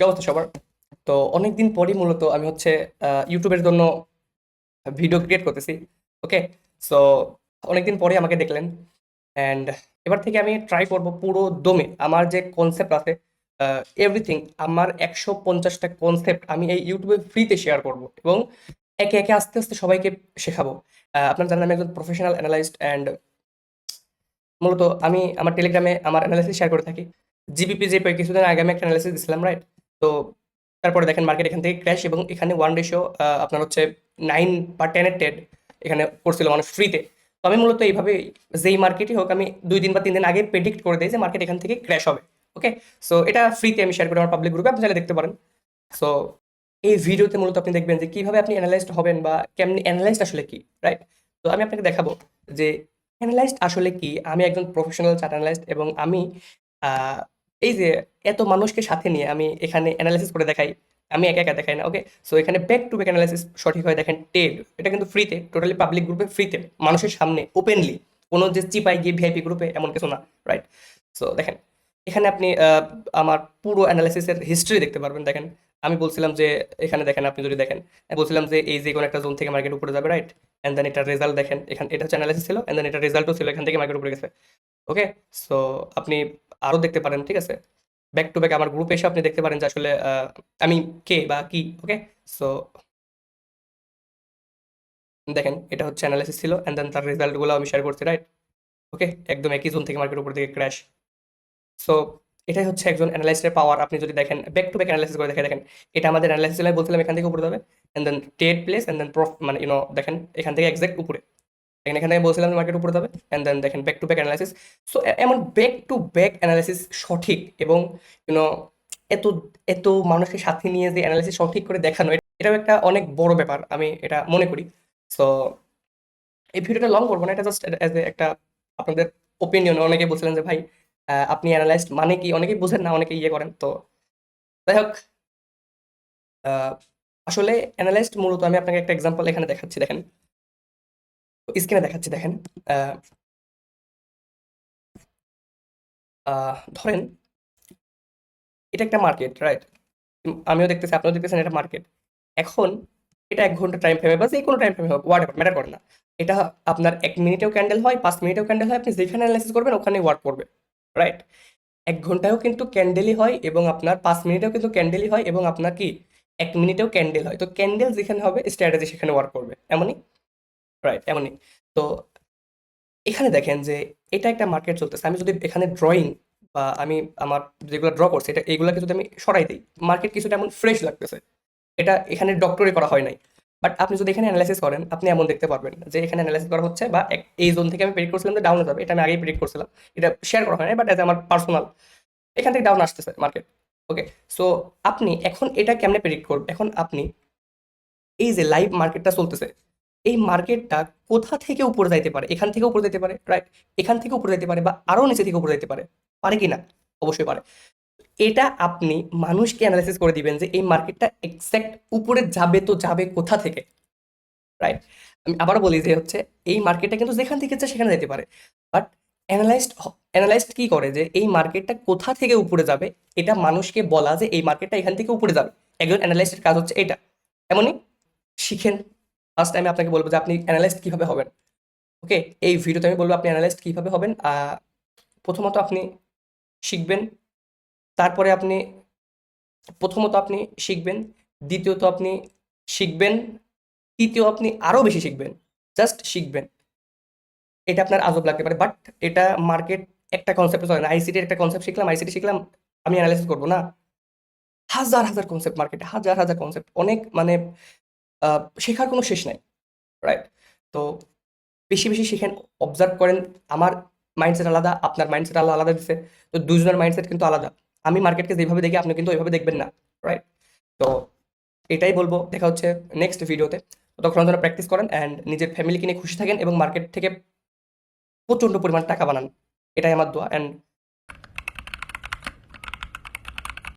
কি অবস্থা সবার? তো অনেকদিন পরই মূলত আমি হচ্ছে ইউটিউবের জন্য ভিডিও ক্রিয়েট করতেছি। ওকে, সো অনেকদিন পরে আমাকে দেখলেন, অ্যান্ড এবার থেকে আমি ট্রাই করব পুরো দমে আমার যে কনসেপ্ট আছে, এভরিথিং, আমার 150টা কনসেপ্ট আমি এই ইউটিউবে ফ্রিতে শেয়ার করব এবং একে একে আস্তে আস্তে সবাইকে শেখাবো। আপনারা জানেন আমি একজন প্রফেশনাল অ্যানালাইস্ট, অ্যান্ড মূলত আমি আমার টেলিগ্রামে আমার অ্যানালাইসিস শেয়ার করে থাকি। জিবিপি যে কিছুদিন আগে আমি একটা অ্যানালাইসিস দিছিলাম, রাইট? তো তারপরে দেখেন মার্কেট এখান থেকে ক্র্যাশ, এবং এখানে ওয়ান রেশিও আপনার হচ্ছে 9 বা 10-এর ট্রেড এখানে করছিল মানুষ ফ্রিতে। তো আমি মূলত এইভাবে যেই মার্কেটই হোক আমি 2 দিন বা 3 দিন আগে প্রেডিক্ট করে দিই যে মার্কেট এখান থেকে ক্র্যাশ হবে। ওকে, সো এটা ফ্রিতে আমি শেয়ার করি আমার পাবলিক গ্রুপে, আপনি চাইলে দেখতে পারেন। সো এই ভিডিওতে মূলত আপনি দেখবেন যে কিভাবে আপনি অ্যানালাইজড হবেন বা কেমনি অ্যানালাইজড আসলে কি, রাইট? তো আমি আপনাকে দেখাবো যে অ্যানালাইজড আসলে কি। আমি একজন প্রফেশনাল চার্ট অ্যানালাইস্ট, এবং আমি আহ, এই যে এত মানুষকে সাথে নিয়ে আমি এখানে অ্যানালাইসিস করে দেখাই। আমি একা একা দেখাই না, ওকে? সো এখানে ব্যাক টু ব্যাক অ্যানালাইসিস সঠিক হয় দেখেন টেড, এটা কিন্তু ফ্রিতে, টোটালি পাবলিক গ্রুপে ফ্রিতে, মানুষের সামনে ওপেনলি, কোনো যে চিপাই গিয়ে ভিআইপি গ্রুপে এমন কিছু না, রাইট? সো দেখেন এখানে আপনি আমার পুরো অ্যানালাইসিসের হিস্ট্রি দেখতে পারবেন। দেখেন আমি বলছিলাম যে এখানে দেখেন, আপনি যদি দেখেন, আমি বলছিলাম যে এই যে কোনো একটা জোন থেকে মার্কেট উপরে যাবে, রাইট? এন্ড দেন এটা রেজাল্ট দেখেন, এখানে এটা হচ্ছে অ্যানালাইসিস ছিল, এন্ড দেন এটা রেজাল্টও ছিল, এখান থেকে মার্কেট উপরে গেছে। ওকে, সো আপনি আরো দেখতে পারেন, ঠিক আছে? ব্যাক টু ব্যাক আমার গ্রুপে এসে আপনি দেখতে পারেন যে আসলে আমি কে বা কি। ওকে, সো দেখেন এটা হচ্ছে অ্যানালাইসিস ছিল, এন্ড দেন তার রেজাল্টগুলো আমি শেয়ার করছি, রাইট? ওকে, একদম একই জোন থেকে মার্কেট উপর দিকে ক্র্যাশ। সো এটাই হচ্ছে একজন অ্যানালাইস্টের পাওয়ার। আপনি যদি দেখেন ব্যাক টু ব্যাক অ্যানালাইসিস করে দেখে দেখেন, এটা আমাদের অ্যানালাইসিস আমি বলছিলাম এখান থেকে উপরে যাবে, এন্ড দেন টেড প্লেস, এন্ড দেন মানে দেখেন এখান থেকে এক্সাক্ট উপরে, দেখেন এখান থেকে বলছিলাম মার্কেট উপরে যাবে, এন্ড দেন দেখেন back to back analysis. So এমন ব্যাক টু ব্যাক অ্যানালাইসিস সঠিক, এবং ইউনো এত এত মানুষকে সাথে নিয়ে যে অ্যানালাইসিস সঠিক করে দেখানো, এটাও একটা অনেক বড় ব্যাপার আমি এটা মনে করি। সো এই ভিডিওটা লং করবো না, এটা জাস্ট এজ এ একটা আপনাদের ওপিনিয়ন। অনেকে বলছিলেন যে ভাই আপনি অ্যানালাইস্ট মানে কি, অনেকেই বুঝেন না, অনেকে ইয়ে করেন। তো যাই হোক, আহ, আসলে অ্যানালাইস্ট মূলত আমি আপনাকে একটা এক্সাম্পল এখানে দেখাচ্ছি, দেখেন স্ক্রিনে দেখাচ্ছি, দেখেন আহ, ধরেন এটা একটা মার্কেট, রাইট? আমিও দেখতেছি, আপনিও দেখতেছেন, এটা মার্কেট। এখন এটা 1 ঘন্টা টাইম ফ্রেমে বা যে কোনো টাইম ফ্রেমে হোক, হোয়াট এভার, ম্যাটার করে না। এটা আপনার 1 মিনিটেও ক্যান্ডেল হয়, 5 মিনিটেও ক্যান্ডেল হয়, আপনি যেখানে অ্যানালাইসিস করবেন ওখানে ওয়ার্ক করবে, রাইট? 1 ঘন্টায়ও কিন্তু ক্যান্ডেলই হয়, এবং আপনার 5 মিনিটেও কিন্তু ক্যান্ডেলই হয়, এবং আপনার কি 1 মিনিটেও ক্যান্ডেল হয়। তো ক্যান্ডেল যেখানে হবে স্ট্র্যাটেজি সেখানে ওয়ার্ক করবে, এমনই, রাইট? এমনই। তো এখানে দেখেন যে এটা একটা মার্কেট চলতেছে, আমি যদি এখানে ড্রয়িং বা আমি আমার যেগুলো ড্র করছি এটা এইগুলোকে যদি আমি সরাই দিই, মার্কেট কিছুটা এমন ফ্রেশ লাগতেছে। এটা এখানে ডক্টরি করা হয় নাই। বাট আপনি যদি এখানে অ্যানালাইসিস করেন, আপনি এমন দেখতে পারবেন যে এখানে অ্যানালাইসিস করা হচ্ছে, বা এই জোন থেকে আমি প্রেডিক্ট করছিলাম যে ডাউনে যাবে, এটা আমি আগেই প্রেডিক্ট করছিলাম। এটা শেয়ার করা হয় না, বাট এজ আমার পার্সোনাল, এখান থেকে ডাউন আসতেছে মার্কেট। ওকে, সো আপনি এখন এটা কেমনে প্রেডিক্ট করবেন? এখন আপনি এই যে লাইভ মার্কেটটা চলতেছে, এই মার্কেটটা কোথা থেকে উপরে যাইতে পারে? এখান থেকে উপরে যেতে পারে, রাইট? এখান থেকে উপরে যেতে পারে, বা আরো নিচে থেকে উপরে যেতে পারে, পারে কি না? অবশ্যই পারে। এটা আপনি মানুষকে অ্যানালাইসিস করে দিবেন যে এই মার্কেটটা এক্সাক্ট উপরে যাবে, তো যাবে কোথা থেকে, রাইট? আমি আবারও বলি যে হচ্ছে এই মার্কেটটা কিন্তু যেখান থেকে ইচ্ছা সেখানে যেতে পারে, বাট অ্যানালাইস্ট কি করে যে এই মার্কেটটা কোথা থেকে উপরে যাবে এটা মানুষকে বলা যে এই মার্কেটটা এখান থেকে উপরে যাবে। একজন অ্যানালাইস্টের কাজ হচ্ছে এটা। এমনই শিখেন। ফার্স্ট আমি আপনাকে বলবো যে আপনি অ্যানালাইস্ট কিভাবে হবেন। ওকে, এই ভিডিওতে আমি বলবো আপনি অ্যানালাইস্ট কিভাবে হবেন। প্রথমত আপনি শিখবেন, তারপরে আপনি প্রথমত আপনি শিখবেন, দ্বিতীয়ত আপনি শিখবেন, তৃতীয় আপনি আরো বেশি শিখবেন। জাস্ট শিখবেন। এটা আপনার আজব লাগতে পারে, বাট এটা মার্কেট একটা কনসেপ্ট চলে না। আইসিটির একটা কনসেপ্ট শিখলাম, আইসিটি শিখলাম, আমি অ্যানালাইসিস করবো না। হাজার হাজার কনসেপ্ট মার্কেটে, হাজার হাজার কনসেপ্ট, অনেক মানে শেখার কোনো শেষ নাই, রাইট? তো বেশি বেশি শিখেন, অবজার্ভ করেন। আমার মাইন্ডসেট আলাদা, আপনার মাইন্ডসেট আলাদা আলাদা দিচ্ছে। তো দুজনের মাইন্ডসেট কিন্তু আলাদা। আমি মার্কেটকে যেভাবে দেখি আপনি কিন্তু ওইভাবে দেখবেন না, রাইট? তো এটাই বলবো, দেখা হচ্ছে নেক্সট ভিডিওতে। ততক্ষণ যেন প্র্যাকটিস করেন, অ্যান্ড নিজের ফ্যামিলিকে নিয়ে খুশি থাকেন, এবং মার্কেট থেকে প্রচন্ড পরিমাণ টাকা বানান। এটাই আমার দোয়া। অ্যান্ড